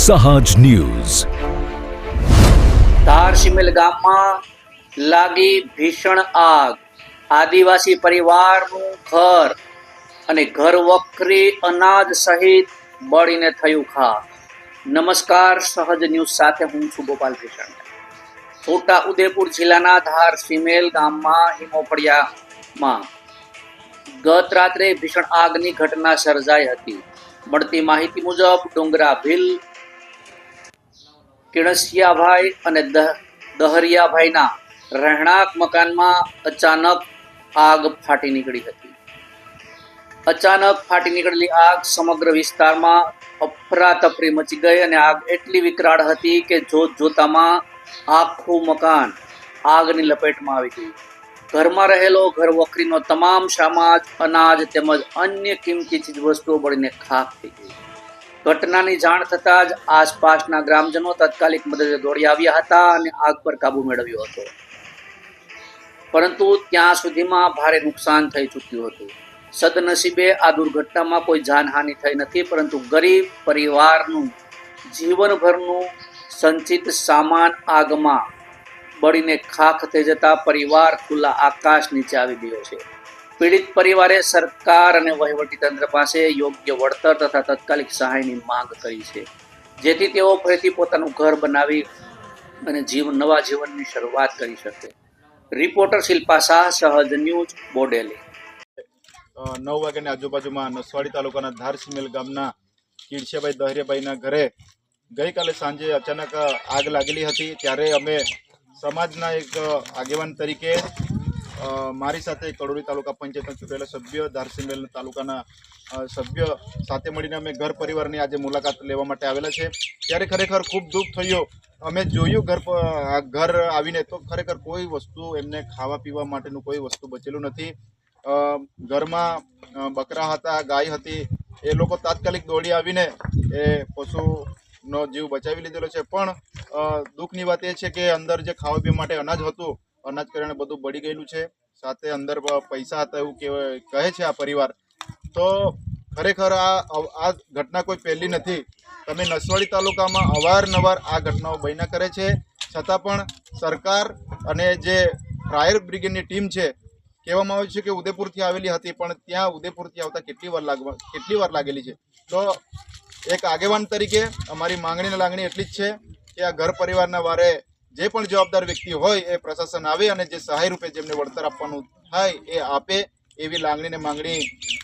સહજ ન્યૂઝ। ધારસીમેલ ગામમાં લાગી ભીષણ આગ। આદિવાસી પરિવારનું ઘર અને ઘર વખરી અનાજ સહિત બળીને થયું ખાખ। નમસ્કાર, સહજ ન્યૂઝ સાથે હું છું ગોપાલ ભીષણ। છોટા ઉદેપુર જિલ્લાના ધારસીમેલ ગામમાં હિમોફળિયામાં ગત રાત્રે ભીષણ આગની ઘટના સર્જાઈ હતી। મળતી માહિતી મુજબ ડુંગરા ભીલ કિણસિયાભાઈ અને દહરિયાભાઈના રહેણાંક મકાનમાં અચાનક આગ ફાટી નીકળી હતી। અચાનક ફાટી નીકળેલી આગ સમગ્ર વિસ્તારમાં અફરાતફરી મચી ગઈ અને આગ એટલી વિકરાળ હતી કે જોતજોતામાં આખું મકાન આગની લપેટમાં આવી ગયું। ઘરમાં રહેલો ઘર વખરીનો તમામ સામાન, અનાજ તેમજ અન્ય કિંમતી ચીજવસ્તુઓ બળીને ખાખ થઈ ગઈ। ઘટનાની જાણ થતાં જ આસપાસના ગ્રામજનો તાત્કાલિક મદદે દોડી આવ્યા હતા અને આગ પર કાબુ મેળવ્યો હતો, પરંતુ ત્યાં સુધીમાં ભારે નુકસાન થઈ ચૂક્યું હતું। સદનસીબે આ દુર્ઘટનામાં કોઈ જાનહાનિ થઈ નથી, પરંતુ ગરીબ પરિવારનું જીવનભરનું સંચિત સામાન આગમાં બળીને ખાખ થઈ જતા પરિવાર ખુલ્લા આકાશ નીચે આવી ગયો છે। પીડિત પરિવારે સરકાર અને વહીવટીતંત્ર પાસે યોગ્ય વળતર તથા તાત્કાલિક સહાયની માંગ કરી છે, જેથી તેઓ ફરીથી પોતાનું ઘર બનાવી અને નવા જીવનની શરૂઆત કરી શકે। રિપોર્ટર શિલ્પા શાહ, સહજ ન્યૂઝ, બોડેલી। 9 વાગ્યાની આજુબાજુમાં નસવાડી તાલુકાના ધારસીમેલ ગામના કિણસિયાભાઈ દહરિયાભાઈના ઘરે ગઈકાલે સાંજે અચાનક આગ લાગેલી હતી। ત્યારે અમે સમાજના એક આગેવાન તરીકે મારી સાથે કડોલી તાલુકા પંચાયતના ચૂંટાયેલા સભ્ય, ધારસીમેલ તાલુકાના સભ્ય સાથે મળીને અમે ઘર પરિવારની આજે મુલાકાત લેવા માટે આવેલા છે। ત્યારે ખરેખર ખૂબ દુઃખ થયું। અમે જોયું ઘર આવીને તો ખરેખર કોઈ વસ્તુ એમને ખાવા પીવા માટેનું કોઈ વસ્તુ બચેલું નથી। ઘરમાં બકરા હતા, ગાય હતી, એ લોકો તાત્કાલિક દોડી આવીને એ પશુનો જીવ બચાવી લીધેલો છે। પણ દુઃખની વાત એ છે કે અંદર જે ખાવા પીવા માટે અનાજ હતું, અનાજ કરીને બધું બળી ગયેલું છે, સાથે અંદર પૈસા હતા એવું કહે છે આ પરિવાર। તો ખરેખર આ ઘટના કોઈ પહેલી નથી। તમે નસવાડી તાલુકામાં અવારનવાર આ ઘટનાઓ બન્યા કરે છે, છતાં પણ સરકાર અને જે ફાયર બ્રિગેડની ટીમ છે, કહેવામાં આવે છે કે ઉદયપુરથી આવેલી હતી, પણ ત્યાં ઉદયપુરથી આવતા કેટલી વાર લાગેલી છે। તો એક આગેવાન તરીકે અમારી લાગણી એટલી જ છે કે આ ઘર પરિવારના વારે જે પણ જવાબદાર વ્યક્તિ હોય એ પ્રશાસન આવે અને જે સહાય રૂપે જેમને વળતર આપવાનું થાય એ આપે, એવી માંગણી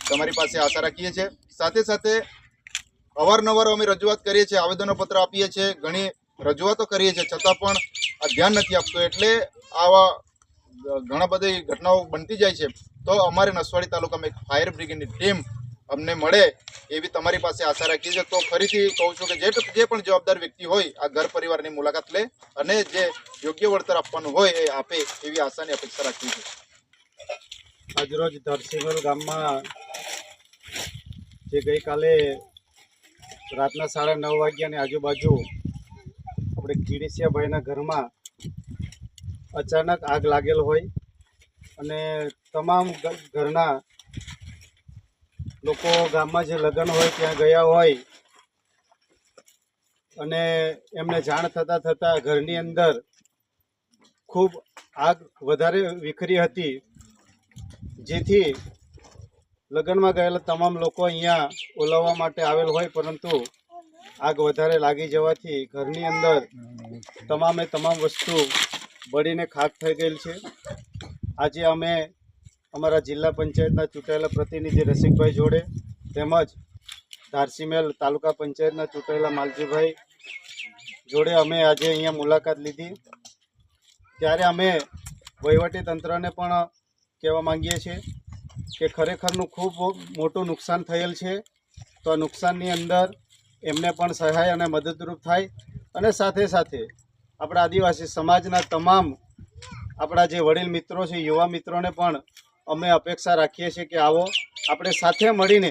તમારી પાસે આશા રાખીએ છીએ। સાથે સાથે અવારનવાર અમે રજૂઆત કરીએ છીએ, આવેદનપત્ર આપીએ છીએ, ઘણી રજૂઆતો કરીએ છીએ, છતાં પણ આ ધ્યાન નથી આપતું। એટલે આવા ઘણા બધી ઘટનાઓ બનતી જાય છે। તો અમારે નસવાડી તાલુકામાં એક ફાયર બ્રિગેડની ટીમ અમને મળે એવી તમારી પાસે આશા રાખીએ છીએ। તો ફરીથી કહું છું કે જે પણ જવાબદાર વ્યક્તિ હોય આ ઘર પરિવારની મુલાકાત લે અને જે યોગ્ય વળતર આપવાનું હોય એ આપે, એવી આશાની અપેક્ષા રાખીએ છીએ। આજરોજ ધારસીમેલ ગામમાં જે ગઈકાલે રાતના 9:30 વાગ્યાની આજુબાજુ આપણે કિણસિયાભાઈના ઘરમાં અચાનક આગ લાગેલ હોય અને તમામ ઘરના લોકો ગામમાં જે લગ્ન હોય ત્યાં ગયા હોય અને એમને જાણ થતાં ઘરની અંદર ખૂબ આગ વધારે વિખરી હતી, જેથી લગ્નમાં ગયેલા તમામ લોકો અહીંયા ઓલવવા માટે આવેલ હોય, પરંતુ આગ વધારે લાગી જવાથી ઘરની અંદર તમામ વસ્તુ બળીને ખાખ થઈ ગયેલ છે। આજે અમે અમારા જિલ્લા પંચાયતના ચૂંટાયેલા પ્રતિનિધિ રસિકભાઈ જોડે તેમજ ધારસીમેલ તાલુકા પંચાયતના ચૂંટાયેલા માલજીભાઈ જોડે અમે આજે અહીંયા મુલાકાત લીધી। ત્યારે અમે વહીવટી તંત્રને પણ કહેવા માંગીએ છીએ કે ખરેખરનું ખૂબ મોટું નુકસાન થયેલ છે, તો આ નુકસાનની અંદર એમને પણ સહાય અને મદદરૂપ થાય। અને સાથે સાથે આપણા આદિવાસી સમાજના તમામ આપણા જે વડીલ મિત્રો છે, યુવા મિત્રોને પણ અમે અપેક્ષા રાખીએ છીએ કે આવો આપણે સાથે મળીને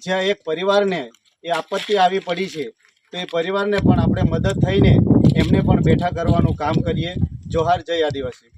જ્યાં એક પરિવારને એ આપત્તિ આવી પડી છે, તો એ પરિવારને પણ આપણે મદદ થઈને એમને પણ બેઠા કરવાનું કામ કરીએ। જોહાર, જય આદિવાસી।